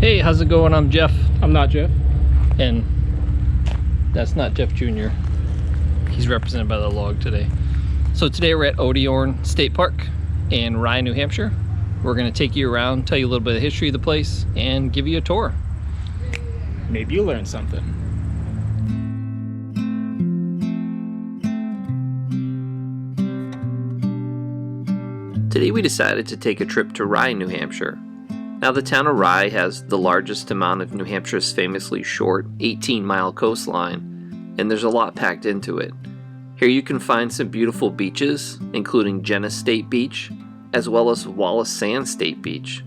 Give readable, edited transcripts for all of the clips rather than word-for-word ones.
Hey, how's it going? I'm Jeff. I'm not Jeff. And that's not Jeff Jr. He's represented by the log today. So today we're at Odiorne State Park in Rye, New Hampshire. We're going to take you around, tell you a little bit of the history of the place, and give you a tour. Maybe you'll learn something. Today we decided to take a trip to Rye, New Hampshire. Now the town of Rye has the largest amount of New Hampshire's famously short 18-mile coastline, and there's a lot packed into it. Here you can find some beautiful beaches, including Jenna State Beach, as well as Wallace Sand State Beach.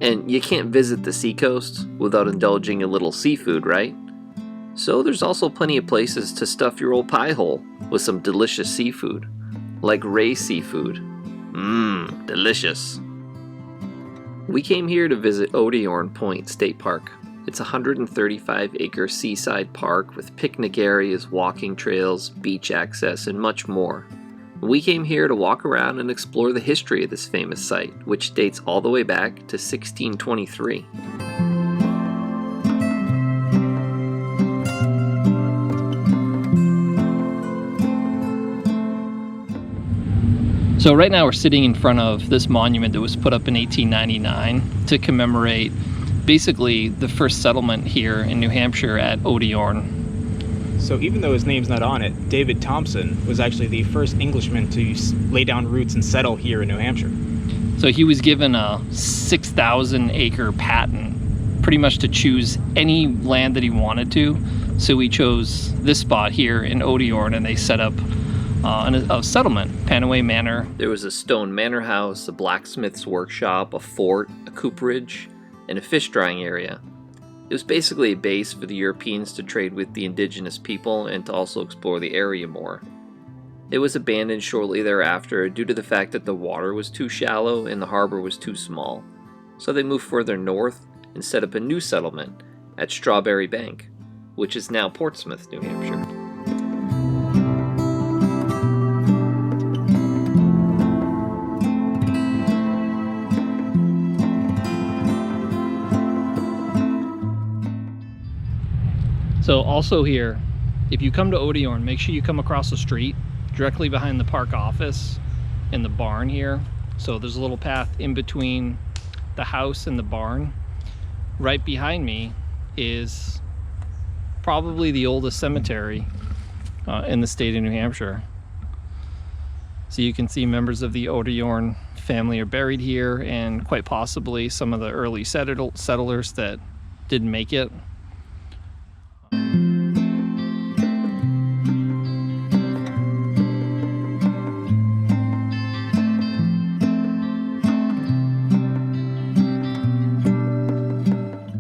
And you can't visit the seacoast without indulging a little seafood, right? So there's also plenty of places to stuff your old pie hole with some delicious seafood, like Ray Seafood. Mmm, delicious. We came here to visit Odiorne Point State Park. It's a 135-acre seaside park with picnic areas, walking trails, beach access, and much more. We came here to walk around and explore the history of this famous site, which dates all the way back to 1623. So right now we're sitting in front of this monument that was put up in 1899 to commemorate basically the first settlement here in New Hampshire at Odiorne. So even though his name's not on it, David Thompson was actually the first Englishman to lay down roots and settle here in New Hampshire. So he was given a 6,000-acre patent pretty much to choose any land that he wanted to. So he chose this spot here in Odiorne, and they set up a settlement, Panaway Manor. There was a stone manor house, a blacksmith's workshop, a fort, a cooperage, and a fish drying area. It was basically a base for the Europeans to trade with the indigenous people and to also explore the area more. It was abandoned shortly thereafter due to the fact that the water was too shallow and the harbor was too small. So they moved further north and set up a new settlement at Strawberry Bank, which is now Portsmouth, New Hampshire. So also here, if you come to Odiorne, make sure you come across the street directly behind the park office and the barn here. So there's a little path in between the house and the barn. Right behind me is probably the oldest cemetery in the state of New Hampshire. So you can see members of the Odiorne family are buried here, and quite possibly some of the early settlers that didn't make it.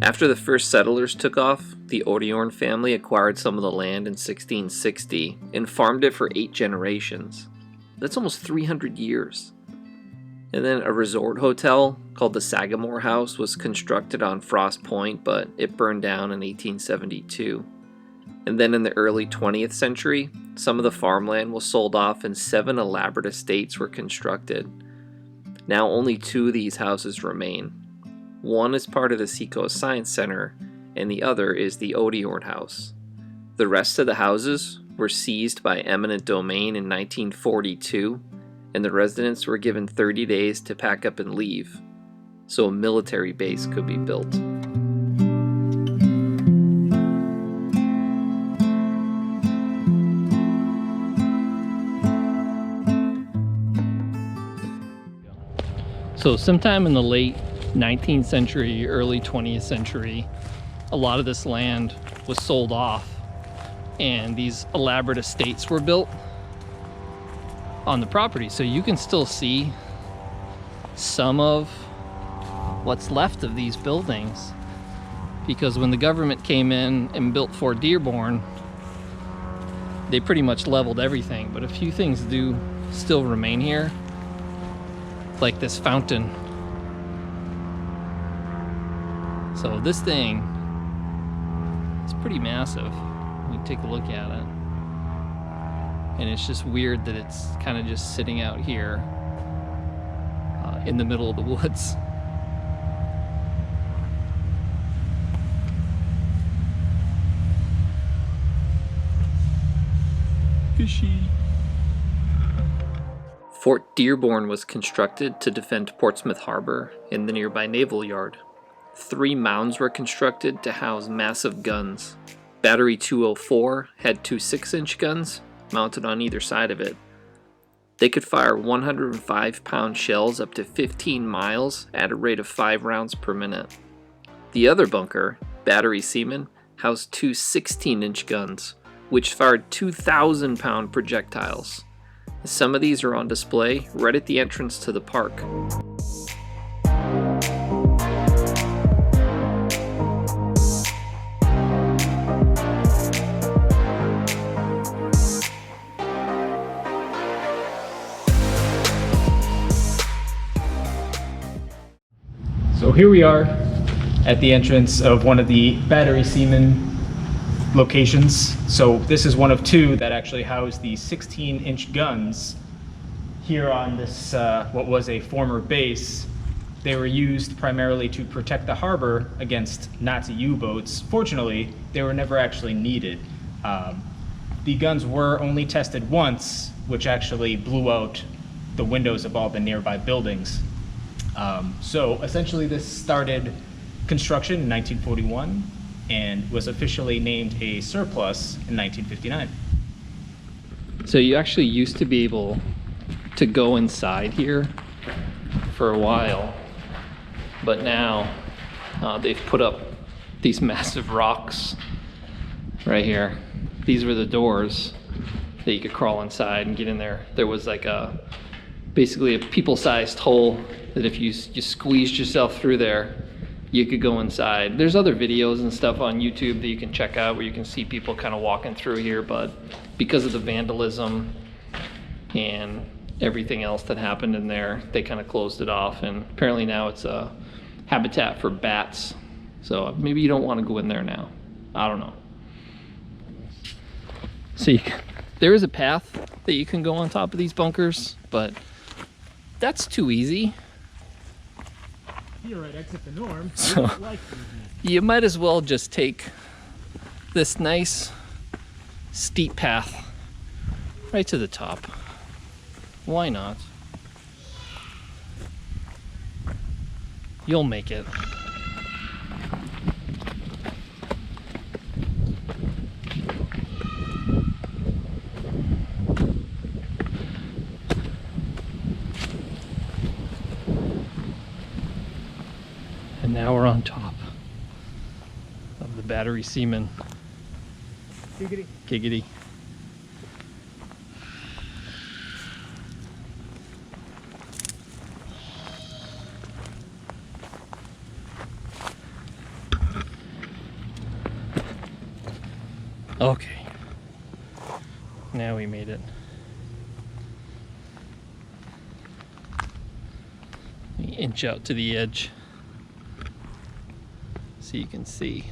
After the first settlers took off, the Odiorne family acquired some of the land in 1660 and farmed it for 8 generations. That's almost 300 years. And then a resort hotel called the Sagamore House was constructed on Frost Point, but it burned down in 1872. And then in the early 20th century, some of the farmland was sold off and 7 elaborate estates were constructed. Now only 2 of these houses remain. One is part of the Seacoast Science Center, and the other is the Odiorne House. The rest of the houses were seized by eminent domain in 1942, and the residents were given 30 days to pack up and leave, so a military base could be built. So sometime in the late 19th century, early 20th century, a lot of this land was sold off and these elaborate estates were built on the property. So you can still see some of what's left of these buildings, because when the government came in and built Fort Dearborn, they pretty much leveled everything, but a few things do still remain here, like this fountain. So this thing is pretty massive. You can take a look at it. And it's just weird that it's kind of just sitting out here in the middle of the woods. Fishy. Fort Dearborn was constructed to defend Portsmouth Harbor and the nearby naval yard. 3 mounds were constructed to house massive guns. Battery 204 had 2 6-inch guns mounted on either side of it. They could fire 105-pound shells up to 15 miles at a rate of 5 rounds per minute. The other bunker, Battery Seamen, housed 2 16-inch guns, which fired 2,000-pound projectiles. Some of these are on display right at the entrance to the park. So here we are at the entrance of one of the Battery Seamen locations. So this is one of 2 that actually house the 16-inch guns here on this, what was a former base. They were used primarily to protect the harbor against Nazi U-boats. Fortunately, they were never actually needed. The guns were only tested once, which actually blew out the windows of all the nearby buildings. So essentially this started construction in 1941 and was officially named a surplus in 1959. So you actually used to be able to go inside here for a while, but now they've put up these massive rocks right here. These were the doors that you could crawl inside and get in there. There was like basically a people-sized hole that if you squeezed yourself through there, you could go inside. There's other videos and stuff on YouTube that you can check out where you can see people kind of walking through here, but because of the vandalism and everything else that happened in there, they kind of closed it off, and apparently now it's a habitat for bats. So maybe you don't want to go in there now. I don't know. So there is a path that you can go on top of these bunkers, but that's too easy. You're right, exit the norm. So you might as well just take this nice steep path right to the top. Why not? You'll make it. And now we're on top of the Battery Seamen. Giggity. Giggity. Okay. Now we made it. Let me inch out to the edge so you can see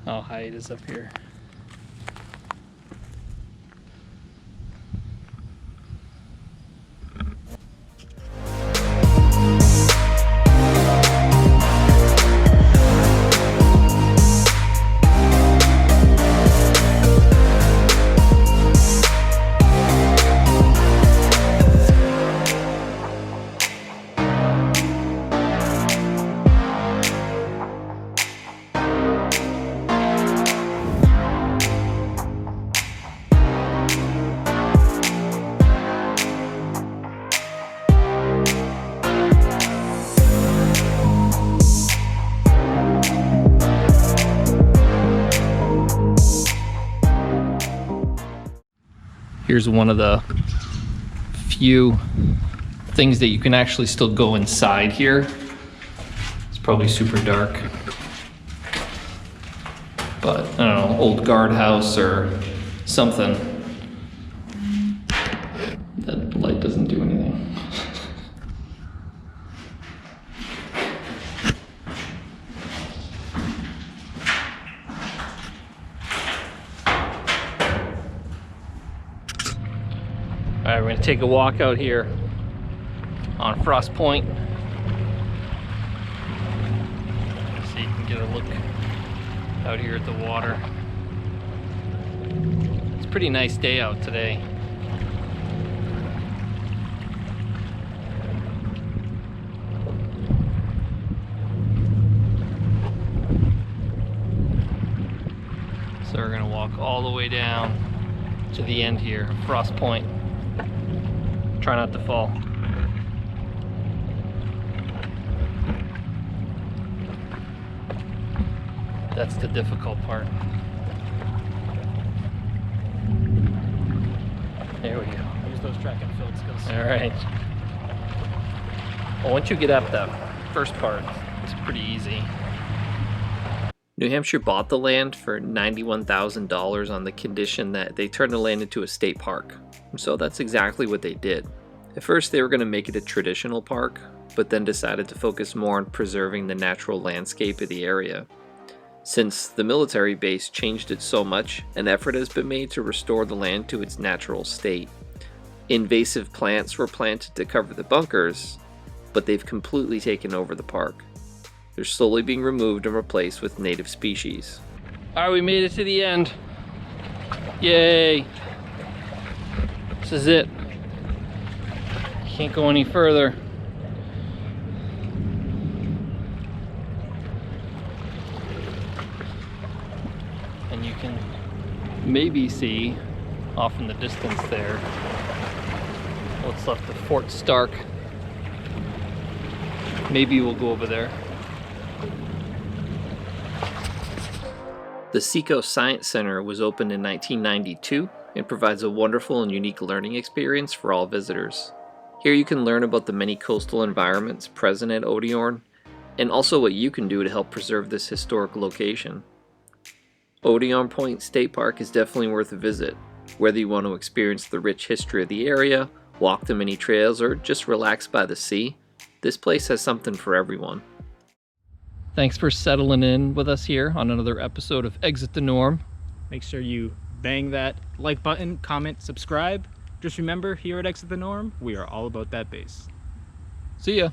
how high it is up here. Here's one of the few things that you can actually still go inside here. It's probably super dark, but I don't know, old guardhouse or something. That light doesn't do anything. All right, we're gonna take a walk out here on Frost Point. So you can get a look out here at the water. It's a pretty nice day out today. So we're gonna walk all the way down to the end here, Frost Point. Try not to fall. That's the difficult part. There we go. Use those track and field skills. All right. Well, once you get up that first part, it's pretty easy. New Hampshire bought the land for $91,000 on the condition that they turn the land into a state park. So that's exactly what they did. At first they were going to make it a traditional park, but then decided to focus more on preserving the natural landscape of the area. Since the military base changed it so much, an effort has been made to restore the land to its natural state. Invasive plants were planted to cover the bunkers, but they've completely taken over the park. They're slowly being removed and replaced with native species. Alright, we made it to the end. Yay! This is it. Can't go any further. And you can maybe see off in the distance there what's left of Fort Stark. Maybe we'll go over there. The Seacoast Science Center was opened in 1992 and provides a wonderful and unique learning experience for all visitors. Here you can learn about the many coastal environments present at Odiorne, and also what you can do to help preserve this historic location. Odiorne Point State Park is definitely worth a visit, whether you want to experience the rich history of the area, walk the many trails, or just relax by the sea. This place has something for everyone. Thanks for settling in with us here on another episode of Exit the Norm. Make sure you bang that like button, comment, subscribe. Just remember, here at Exit the Norm, we are all about that bass. See ya.